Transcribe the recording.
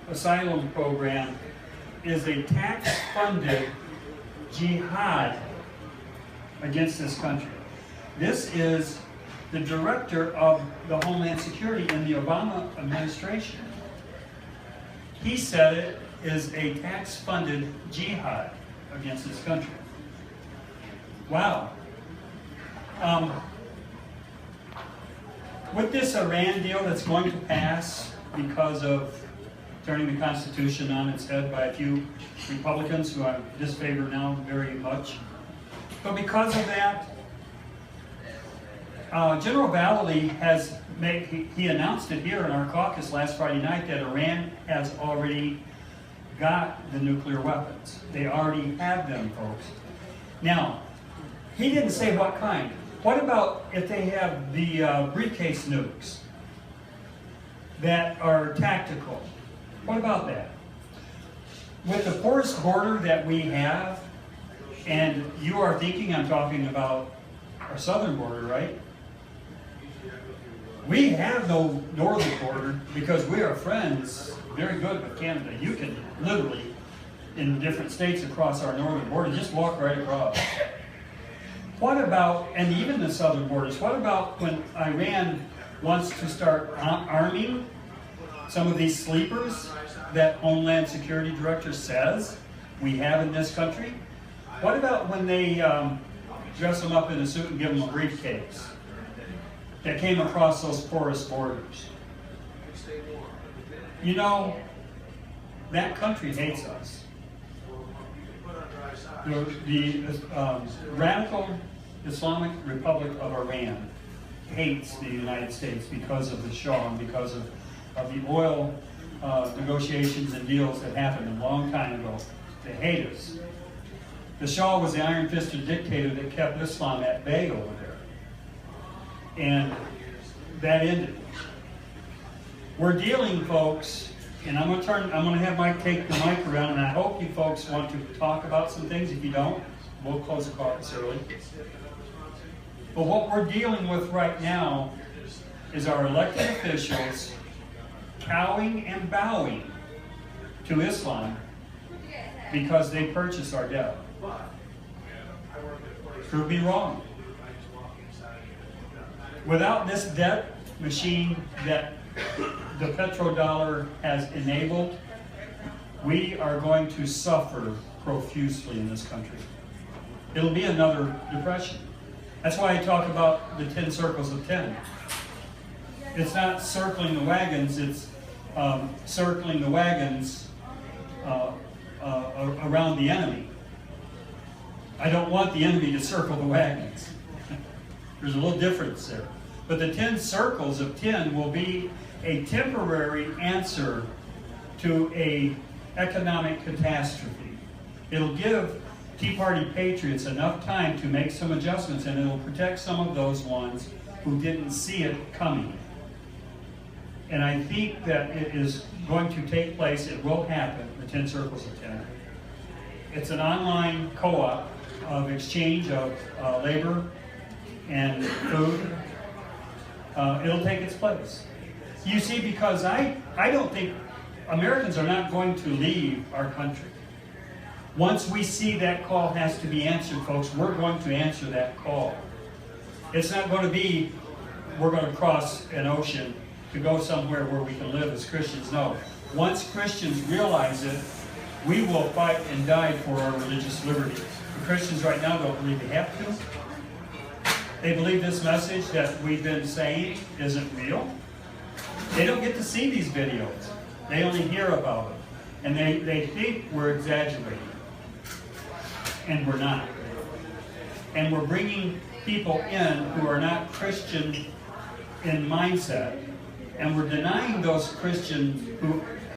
asylum program is a tax-funded jihad against this country. This is the director of the Homeland Security in the Obama administration. He said it is a tax-funded jihad against this country. Wow. With this Iran deal that's going to pass because of turning the Constitution on its head by a few Republicans who I disfavor now very much, but because of that, General Vallely he announced it here in our caucus last Friday night that Iran has already got the nuclear weapons. They already have them, folks. Now, he didn't say what kind. What about if they have the briefcase nukes that are tactical? What about that? With the porous border that we have, and you are thinking I'm talking about our southern border, right? We have no northern border because we are friends, very good with Canada. You can literally, in different states across our northern border, just walk right across. What about, and even the southern borders, what about when Iran wants to start arming some of these sleepers that Homeland Security Director says we have in this country? What about when they dress them up in a suit and give them a briefcase that came across those porous borders? You know, that country hates us. The radical Islamic Republic of Iran hates the United States because of the Shah and because of the oil negotiations and deals that happened a long time ago. They hate us. The Shah was the iron-fisted dictator that kept Islam at bay over there. And that ended. We're dealing, folks, and I'm going to have Mike take the mic around, and I hope you folks want to talk about some things. If you don't, we'll close the caucus early. But what we're dealing with right now is our elected officials cowing and bowing to Islam because they purchase our debt. Prove me wrong. Without this debt machine that the petrodollar has enabled, we are going to suffer profusely in this country. It'll be another depression. That's why I talk about the 10 circles of 10. It's not circling the wagons, it's circling the wagons around the enemy. I don't want the enemy to circle the wagons. There's a little difference there. But the 10 circles of 10 will be a temporary answer to an economic catastrophe. It'll give Tea Party patriots enough time to make some adjustments, and it'll protect some of those ones who didn't see it coming. And I think that it is going to take place, it will happen, the 10 circles of 10. It's an online co-op of exchange of labor and food. It'll take its place. You see, because I don't think Americans are not going to leave our country. Once we see that call has to be answered, folks, we're going to answer that call. It's not going to be, we're going to cross an ocean to go somewhere where we can live as Christians. No. Once Christians realize it, we will fight and die for our religious liberty. The Christians right now don't believe they have to. They believe this message that we've been saying isn't real. They don't get to see these videos. They only hear about them. And they think we're exaggerating. And we're not. And we're bringing people in who are not Christian in mindset. And we're denying those Christians who